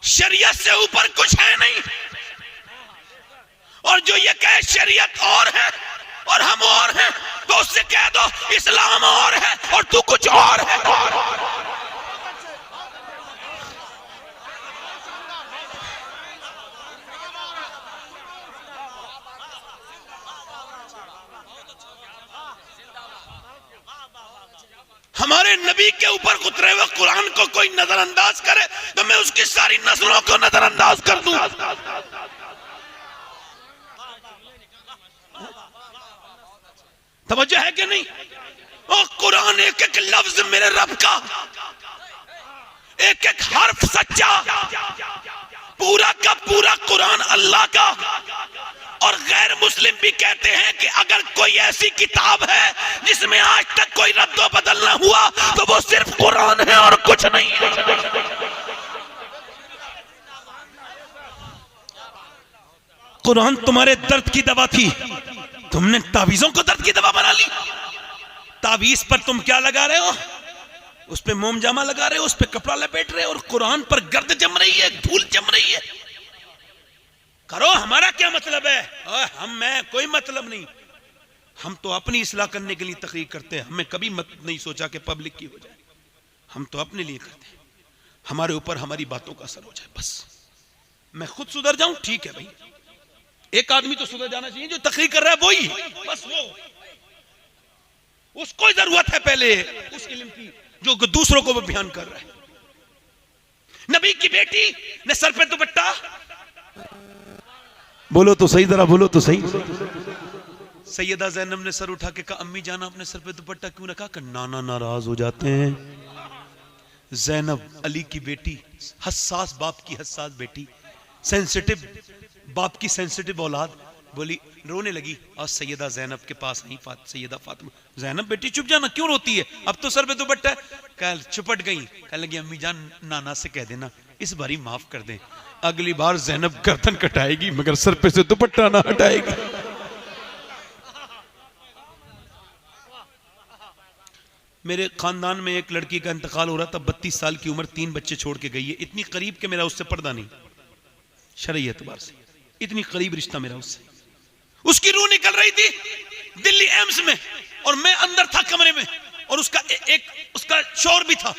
शरीयत से ऊपर कुछ है नहीं, और जो ये कहे शरीयत और है और हम और हैं, तो उससे कह दो इस्लाम और है और तू कुछ और है। हमारे नबी के ऊपर उतरे हुए कुरान को कोई नजरअंदाज करे तो मैं उसकी सारी नस्लों को नजरअंदाज कर दूं। तवज्जो है कि नहीं? और कुरान एक एक लफ्ज मेरे रब का, एक एक हर्फ सच्चा, पूरा का पूरा कुरान अल्लाह का। और गैर मुस्लिम भी कहते हैं कि अगर कोई ऐसी किताब है जिसमें आज तक कोई रद्दो बदल ना हुआ तो वो सिर्फ कुरान है और कुछ नहीं है। कुरान तुम्हारे दर्द की दवा थी, तुमने तावीजों को दर्द की दवा बना ली। तावीज पर तुम क्या लगा रहे हो? उस पे मोम जामा लगा रहे हो, उस पे कपड़ा लपेट रहे हो, और कुरान पर गर्द जम रही है, धूल जम रही है। करो, हमारा क्या मतलब है? मैं कोई मतलब नहीं। हम तो अपनी इस्लाह करने के लिए तकरीर करते हैं, हमें कभी मत नहीं सोचा कि पब्लिक की हो जाए। हम तो अपने लिए करते हैं, हमारे ऊपर हमारी बातों का असर हो जाए बस। मैं खुद सुधर जाऊं, ठीक है भाई, एक आदमी तो सुधर जाना चाहिए, जो तकरीर कर रहा है वही, बस वो, उसको जरूरत है पहले उस इल्म की जो दूसरों को वो बयान कर रहा है। नबी की बेटी ने सर पे दुपट्टा, बोलो तो सही, जरा बोलो तो सही। सैयदा ज़ैनब ने सर उठा के कहा, अम्मी जाना अपने सर पे दुपट्टा क्यों रखा? कि नाना नाराज हो जाते हैं। ज़ैनब अली की बेटी, हसास बाप की हसास बेटी, सेंसिटिव बाप की सेंसिटिव औलाद, बोली, रोने लगी और सैयदा ज़ैनब के पास आई सैयदा फातिमा। ज़ैनब बेटी चुप जाना, क्यों रोती है? अब तो सर पे दुपट्टा है। कल चुपट गई, कहने लगी, अम्मी जान नाना से कह देना इस बारी माफ कर दें, अगली बार ज़ैनब गर्दन कटाएगी मगर सर पे से दुपट्टा ना हटाएगी। मेरे खानदान में एक लड़की का इंतकाल हो रहा था, 32 साल की उम्र, 3 बच्चे छोड़ के गई है। इतनी करीब के मेरा उससे पर्दा नहीं, शरई एतबार से इतनी करीब रिश्ता मेरा उससे। उसकी रूह निकल रही थी दिल्ली एम्स में, और मैं अंदर था कमरे में, और उसका शोर भी था,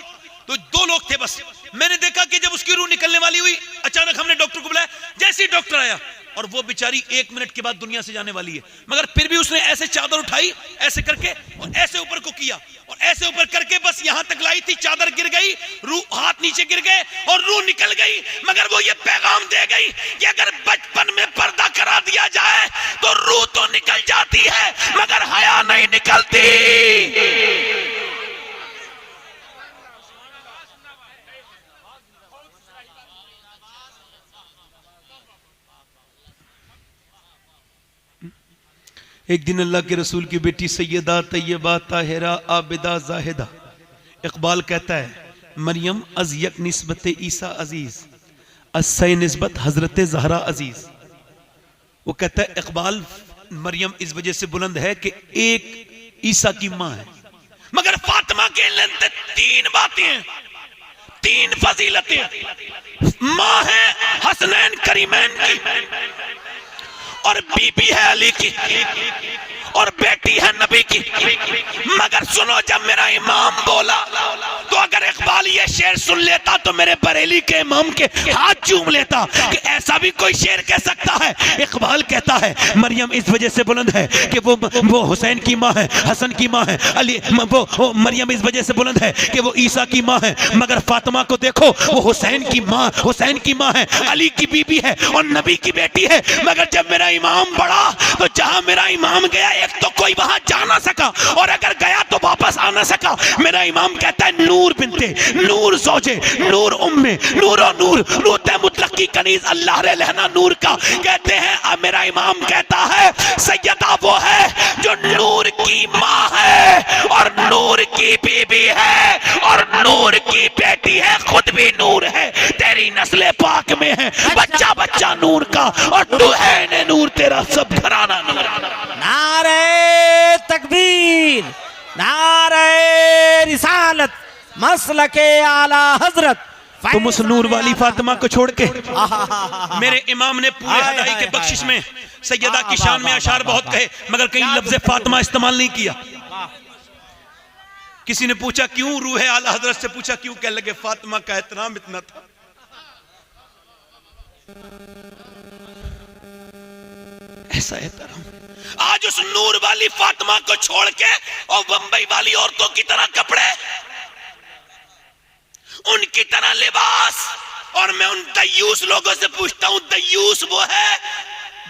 तो 2 लोग थे बस। मैंने देखा कि जब उसकी रूह निकलने वाली हुई, अचानक हमने डॉक्टर को बुलाया। जैसे ही डॉक्टर आया, और वो बेचारी 1 मिनट के बाद दुनिया से जाने वाली है, मगर फिर भी उसने ऐसे चादर उठाई, ऐसे करके, और ऐसे ऊपर को किया, और ऐसे ऊपर करके बस यहां तक लाई थी, चादर गिर गई, रूह, हाथ नीचे गिर गए और रूह निकल गई। मगर वो ये पैगाम दे गई कि अगर बचपन में पर्दा करा दिया जाए तो रूह तो निकल जाती है मगर हया नहीं निकलती। एक दिन अल्लाह के रसूल की बेटी सैयदा तैयबा ताहिरा आबिदा जाहिदा, इकबाल कहता है, मरियम अज यक निस्बत ईसा अजीज, अस्सै निस्बत हजरत जहरा अजीज। वो कहता है, इकबाल, मरियम इस वजह से बुलंद है कि एक ईसा की माँ है, मगर फातिमा के लिए 3 बातें हैं, 3 फजीलतें। माँ है हसनैन करीमैन की, और बीबी है अली की, और बेटी है नबी की। मगर सुनो, जब मेरा इमाम बोला तो अगर इकबाल ये शेर सुन लेता तो मेरे बरेली के इमाम के हाथ चूम लेता कि ऐसा भी कोई शेर कह सकता है। इकबाल कहता है, मरियम इस वजह से बुलंद है कि वो हुसैन की माँ है, हसन की माँ है, अली, वो मरियम इस वजह से बुलंद है कि वो ईसा की माँ है। मगर फातिमा को देखो, वो हुसैन की माँ है, अली की बीबी है और नबी की बेटी है। मगर जब मेरा इमाम बढ़ा तो जहां मेरा इमाम गया, एक तो कोई वहां जा ना सका, और अगर गया तो वापस आ ना सका। मेरा इमाम कहता है, नूर नूर ज़ौजे, नूर उम्मे, नूर और नूर, नूर मुतलक की कनीज अल्लाह रे लहना नूर का। कहते हैं मेरा इमाम कहता है सैयदा वो है जो नूर की माँ है और नूर की बीबी है और नूर की बेटी है, खुद भी नूर है, तेरी नस्ल पाक में है, बच्चा बच्चा नूर का और तू है ने नूर, तेरा सब घराना नूर। नारे तकबीर, नारे रिसालत, मसलके आला हजरत। तुम उस नूर वाली फातिमा को छोड़ के मेरे इमाम ने पूरे हदाई के बख्शिश में सैयदा की शान में अशार बहुत कहे, मगर कहीं लफ्ज़ फातिमा इस्तेमाल नहीं किया। किसी ने पूछा क्यों, रूह आला हजरत से पूछा क्यों, कह लगे फातिमा का एहतराम इतना था। ऐसा एहतराम आज उस नूर वाली फातिमा को छोड़ के और बंबई वाली औरतों की तरह कपड़े, उनकी तरह लिबास। और मैं उन दयूस लोगों से पूछता हूं, दयूस वो है,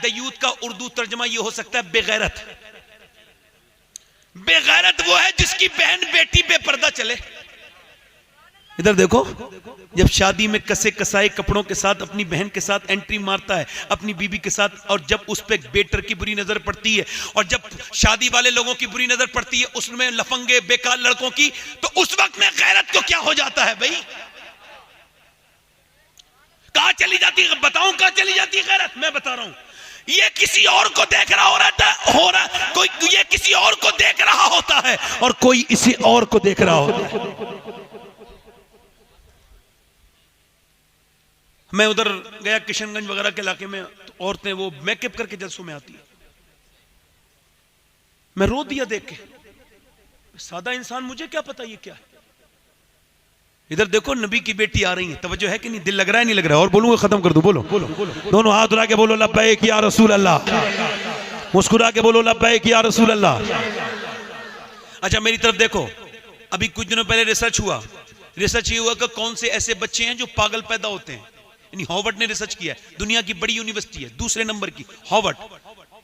दयूत का उर्दू तर्जमा ये हो सकता है बेगैरत। बेगैरत वो है जिसकी बहन बेटी बेपर्दा चले। इधर देखो, जब शादी में कसे कसाए कपड़ों के साथ अपनी बहन के साथ एंट्री मारता है, अपनी बीबी के साथ, और जब उस पे बेटर की बुरी नजर पड़ती है और जब शादी वाले लोगों की बुरी नजर पड़ती है, उसमें लफंगे बेकार लड़कों की, तो उस वक्त में गैरत को क्या हो जाता है भाई? कहां चली जाती है? बताऊं कहां चली जाती है गैरत? मैं बता रहा हूं, ये किसी और को देख रहा हो रहा है, कोई ये किसी और को देख रहा होता है और कोई इसी और को देख रहा होता है। मैं उधर गया किशनगंज वगैरह के इलाके में, तो औरतें वो मेकअप करके जलसों में आती है, मैं रो दिया देख के। सादा इंसान, मुझे क्या पता ये क्या है। इधर देखो, नबी की बेटी आ रही है, तवज्जो है कि नहीं? दिल लग रहा है नहीं लग रहा है? और बोलूंगा खत्म कर दूं, बोलो बोलो बोलो, दोनों हाथ उठा के बोलो लब्बैक या रसूल अल्लाह, मुस्कुरा के बोलो लब्बैक या रसूल अल्लाह। अच्छा मेरी तरफ देखो, अभी कुछ दिनों पहले रिसर्च हुआ ये हुआ कि कौन से ऐसे बच्चे हैं जो पागल पैदा होते हैं। यानी हॉवर्ड ने रिसर्च किया है, दुनिया की बड़ी यूनिवर्सिटी है, दूसरे नंबर की हॉवर्ड,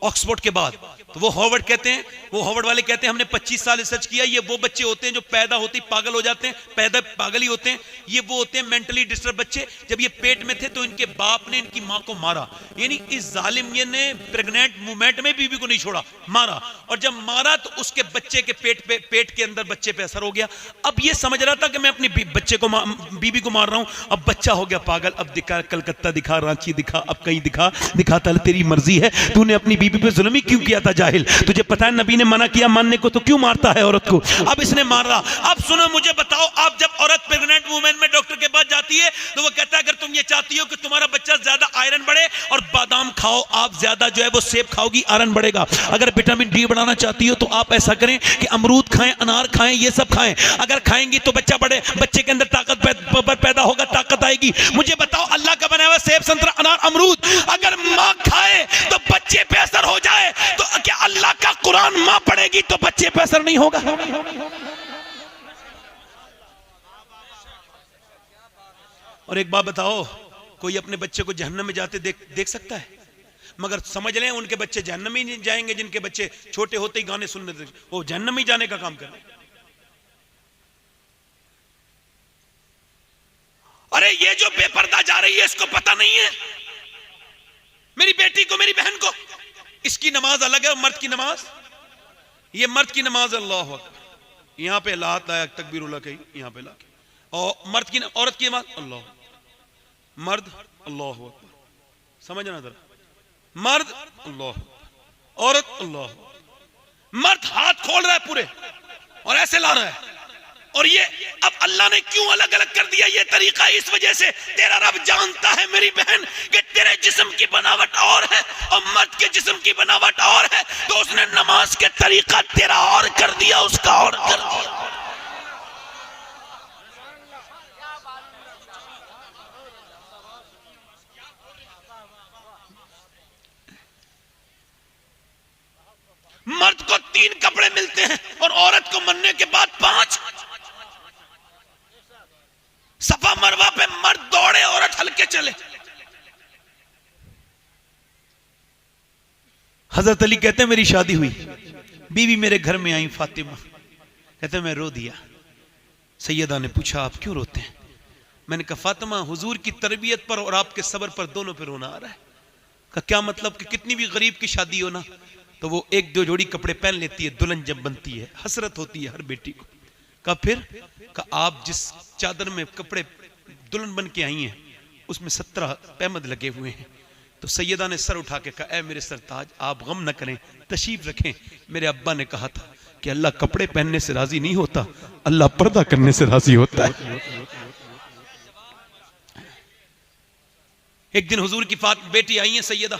ऑक्सफोर्ड के बाद। तो वो हॉवर्ड कहते हैं, वो हॉवर्ड वाले कहते हैं हमने 25 साल रिसर्च किया, ये वो बच्चे होते हैं जो पैदा होते ही पागल हो जाते हैं, पैदा पागल ही होते हैं। ये वो होते हैं मेंटली डिस्टर्ब बच्चे, जब ये पेट में थे तो इनके बाप ने इनकी मां को मारा, यानी इस जालिम ये ने प्रेग्नेंट मूवमेंट में बीबी को नहीं छोड़ा, मारा, और जब मारा तो उसके बच्चे के पेट के अंदर बच्चे पे असर हो गया। अब ये समझ रहा था कि मैं अपनी बच्चे को बीबी को मार रहा हूं, अब बच्चा हो गया पागल, अब दिखा कलकत्ता दिखा, रांची दिखा, अब कहीं दिखाता तेरी मर्जी है, तूने अपनी बीबी पे जुल्म ही क्यों किया था जाहिल? तुझे पता है नबी ने मना किया मानने को, तो क्यों मारता है औरत को? अब इसने मार रहा। अब सुनो, मुझे बताओ, आप जब औरत प्रेग्नेंट वुमेन में डॉक्टर के पास जाती है तो वो कहता है अगर तुम ये चाहती हो कि तुम्हारा बच्चा ज्यादा आयरन बढ़े और बादाम खाओ, आप ज्यादा जो है वो सेब खाओगी, आयरन बढ़ेगा। अगर विटामिन डी बढ़ाना चाहती हो तो आप ऐसा करें कि अमरूद खाएं, अनार खाएं, ये सब खाएं, अगर खाएंगी तो बच्चा बढ़े, बच्चे के अंदर ताकत पैदा होगा, ताकत आएगी। मुझे बताओ, अल्लाह का बनाया हुआ सेब, संतरा, अनार, अमरूद अगर मां खाए तो बच्चे पे असर हो जाए, तो क्या अल्लाह का कुरान मां पढ़ेगी तो बच्चे पे असर नहीं होगा? और एक बात बताओ, कोई अपने बच्चे को जहन्नम में जाते देख सकता है? मगर समझ लें उनके बच्चे जहन्नम में ही जाएंगे जिनके बच्चे छोटे होते ही गाने सुनने, वो जहन्नम में जाने का काम कर रहे हैं। अरे ये जो बेपर्दा जा रही है इसको पता नहीं है, मेरी बेटी को, मेरी बहन को, इसकी नमाज अलग है और मर्द की नमाज, ये मर्द की नमाज अल्लाह अकबर, यहां पे लात लाया तकबीरुल्लाह कही, यहां पे ला, और मर्द की, औरत की नमाज अल्लाह, मर्द अल्लाह अकबर, समझना जरा, मर्द अल्लाह, औरत अल्लाह। मर्द हाथ खोल रहा है पूरे और ऐसे ला रहा है, और ये अब अल्लाह ने क्यों अलग अलग कर दिया ये तरीका? इस वजह से तेरा रब जानता है मेरी बहन कि तेरे जिस्म की बनावट और है और मर्द के जिस्म की बनावट और है, तो उसने नमाज के तरीका तेरा और कर दिया, उसका और कर दिया। मर्द को 3 कपड़े मिलते हैं और औरत को मरने के बाद 5। सफा मरवा पे मर्द दौड़े, औरत हल्के चले। हजरत अली कहते हैं मेरी शादी हुई, बीवी मेरे घर में आई फातिमा, कहते मैं रो दिया। सैयदा ने पूछा आप क्यों रोते हैं? मैंने कहा फातिमा, हुजूर की तरबियत पर और आपके सब्र पर दोनों पे रोना आ रहा है। कहा क्या मतलब? कि कितनी भी गरीब की शादी हो ना तो वो एक दो जोड़ी कपड़े पहन लेती है दुल्हन जब बनती है, हसरत होती है हर बेटी को। कहा फिर? कहा आप जिस चादर में कपड़े दुल्हन बन के आई हैं उसमें 17 पैमद लगे हुए हैं। तो सैयदा ने सर उठा के कहा, ऐ मेरे सरताज, आप गम न करें, तशरीफ रखें। मेरे अब्बा ने कहा था कि अल्लाह कपड़े पहनने से राजी नहीं होता, अल्लाह पर्दा करने से राजी होता है। एक दिन हुजूर की बेटी आई है सैयदा,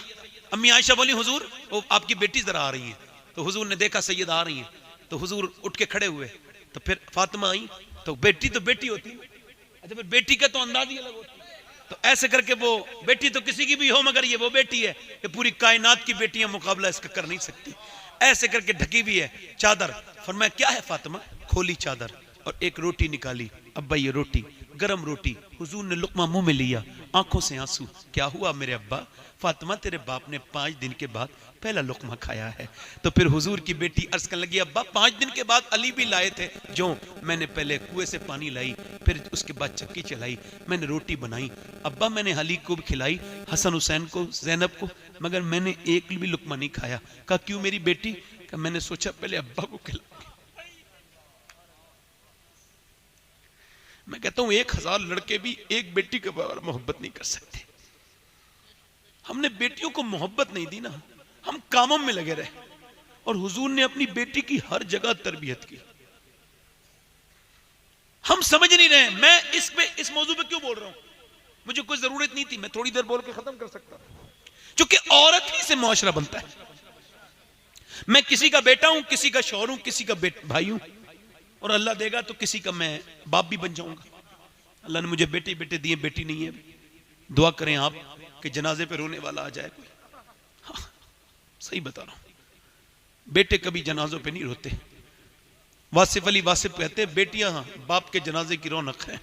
अम्मी आयशा बोली हुजूर वो आपकी बेटी जरा आ रही है। तो हुजूर ने देखा सैयदा आ रही है तो हुजूर उठ के खड़े हुए। तो फिर फातिमा आई तो बेटी होती है, अच्छा फिर बेटी का तो अंदाज ही अलग होता है। तो ऐसे करके वो बेटी तो किसी की भी हो मगर ये वो बेटी है, ये पूरी कायनात की बेटियां मुकाबला इसका कर नहीं सकती। ऐसे करके ढकी भी है चादर। फरमाया क्या है फातिमा? खोली चादर और एक रोटी निकाली। अब्बा ये रोटी, गरम रोटी। हुजूर ने लुकमा मुंह में लिया, आंखों से आंसू। क्या हुआ मेरे अब्बा? फातिमा तेरे बाप ने 5 दिन के बाद पहला लुकमा खाया है। तो फिर हुजूर की बेटी अर्ज करने लगी, अब्बा 5 दिन के बाद अली भी लाए थे, जो मैंने पहले कुएं से पानी लाई, फिर उसके बाद चक्की चलाई, मैंने रोटी बनाई। अब्बा मैंने अली को भी खिलाई, हसन हुसैन को, जैनब को, मगर मैंने एक भी लुकमा नहीं खाया। कहा क्यों मेरी बेटी? कहा मैंने सोचा पहले अब्बा को खिलाऊंगी। मैं कहता हूं 1000 लड़के भी एक बेटी के बराबर मोहब्बत नहीं कर सकते। हमने बेटियों को मोहब्बत नहीं दी ना, हम कामों में लगे रहे। और हुजूर ने अपनी बेटी की हर जगह तरबियत की। हम समझ नहीं रहे। मैं इस मौजू पे क्यों बोल रहा हूं? मुझे कोई जरूरत नहीं थी, मैं थोड़ी देर बोल के खत्म कर सकता, क्योंकि औरत ही से मुआशरा बनता है। मैं किसी का बेटा हूं, किसी का शौहर हूं, किसी का भाई हूं, और अल्लाह देगा तो किसी का मैं बाप भी बन जाऊंगा। अल्लाह ने मुझे बेटे दिए, बेटी नहीं है। दुआ करें आप कि जनाजे पे रोने वाला आ जाए कोई। हाँ, सही बता रहा हूं, बेटे कभी जनाजों पे नहीं रोते। वासिफ अली वासिफ कहते हैं बेटियां बाप के जनाजे की रौनक है।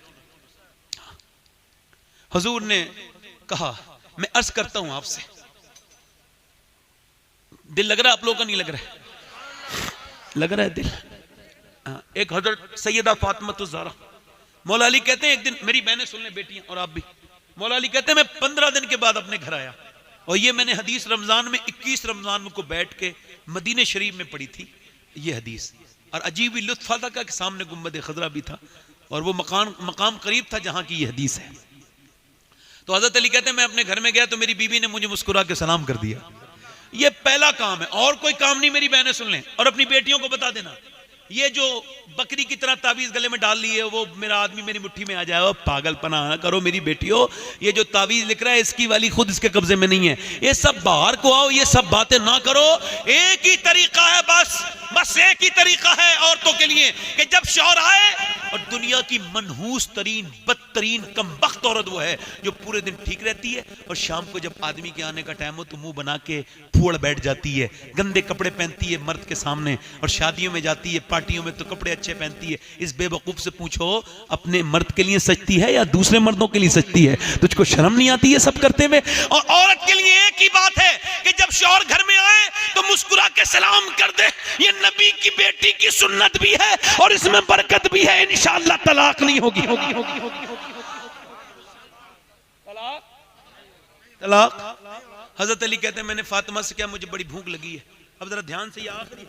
हुजूर ने कहा मैं अर्ज करता हूं आपसे, दिल लग रहा है आप लोगों का? नहीं लग रहा है? लग रहा है दिल। एक हजरत सैयदा फातिमा ज़हरा, मौला अली कहते हैं एक दिन, मेरी बहनें सुन लें बेटियां और आप भी, मौला अली कहते हैं मैं 15 दिन के बाद अपने घर आया, और ये मैंने हदीस रमजान में 21 रमजान को बैठ के मदीने शरीफ में पढ़ी थी ये हदीस। और अजीब ही लुत्फ आता कि सामने गुम्बद खजरा भी था और वो मकाम करीब था जहां की ये हदीस है। तो हजरत अली कहते हैं मैं अपने घर में गया तो मेरी बीवी ने मुझे मुस्कुरा के सलाम कर दिया। ये पहला काम है, और कोई काम नहीं। मेरी बहनें सुन लें और अपनी बेटियों को बता देना, ये जो बकरी की तरह ताबीज गले में डाल ली है, वो मेरा आदमी मेरी मुट्ठी में आ जाए, पागलपना ना करो मेरी बेटियों। ये जो ताबीज लिख रहा है इसकी वाली खुद इसके कब्जे में नहीं है। ये सब बाहर को आओ, ये सब बातें ना करो। एक ही तरीका है, बस एक ही तरीका है औरतों के लिए कि जब शौहर आए, और दुनिया की मनहूस तरीन बदतरीन कमबख्त औरत वो है जो पूरे दिन ठीक रहती है और शाम को जब आदमी के आने का टाइम हो तो मुंह बना के फूड़ बैठ जाती है, गंदे कपड़े पहनती है मर्द के सामने, और शादियों में जाती है, पार्टियों में तो कपड़े अच्छे पहनती है। इस बेवकूफ से पूछो अपने मर्द के लिए सजती है या दूसरे मर्दों के लिए सजती है? तुझको शर्म नहीं आती है सब करते हुए? और औरत के लिए एक ही बात है कि जब शौहर घर में आए तो मुस्कुरा के सलाम कर दे। ये नबी की बेटी की सुन्नत भी है और इसमें बरकत भी है। इंशाअल्लाह तलाक नहीं होगी। तलाक। हजरत अली कहते हैं मैंने फातिमा से, क्या मुझे बड़ी भूख लगी है। अब जरा ध्यान से, ये आखिरी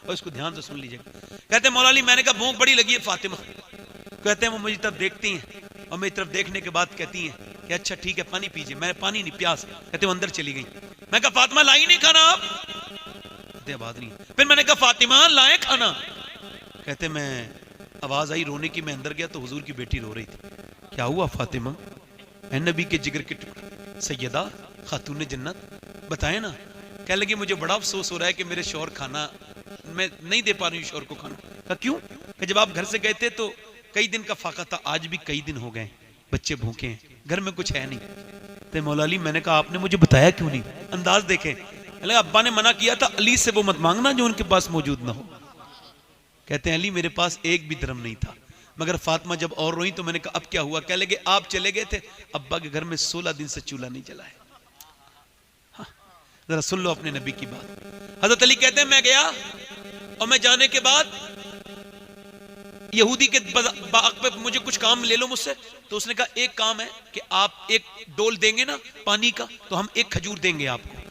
और इसको ध्यान से सुन लीजिएगा। कहते हैं मौला अली मैंने कहा भूख बड़ी लगी है फातिमा। कहते हैं वो मुझे तरफ देखती हैं और मेरी तरफ देखने के बाद कहती हैं कि अच्छा ठीक है पानी पीजिए। मैंने पानी नहीं, प्यास। कहते वो अंदर चली गई। मैं कहा फातिमा लाई नहीं खाना आप? कहते आवाज नहीं। फिर मैंने कहा फातिमा लाए खाना? कहते मैं आवाज आई रोने की, मैं अंदर गया तो हुजूर की बेटी रो रही थी। क्या हुआ फातिमा? ऐ नबी के जिगर के टुकड़े, सैयदा खातून जन्नत, बताए ना। कह लगी मुझे बड़ा अफसोस हो रहा है कि मेरे शौहर खाना मैं नहीं दे पा रही हूँ शौहर को खाना। कहा क्यों? कि जब आप घर से गए थे तो कई दिन का फाका था, आज भी कई दिन हो गए, बच्चे भूखे हैं, घर में कुछ है नहीं। तो मौला अली मैंने कहा आपने मुझे बताया क्यों नहीं? अंदाज देखें। अब्बा ने मना किया था अली से वो मत मांगना जो उनके पास मौजूद ना हो। कहते हैं अली मेरे पास एक भी दिरहम नहीं था, मगर फातिमा जब और रोई तो मैंने कहा अब क्या हुआ? कह लगे आप चले गए थे, अब्बा के घर में 16 दिन से चूल्हा नहीं जला है। हाँ, जरा सुन लो अपने नबी की बात। हजरत अली कहते हैं मैं गया और मैं जाने के बाद यहूदी के बाग पे मुझे कुछ काम ले लो मुझसे। तो उसने कहा एक काम है कि आप एक डोल देंगे ना पानी का, तो हम एक खजूर देंगे आपको।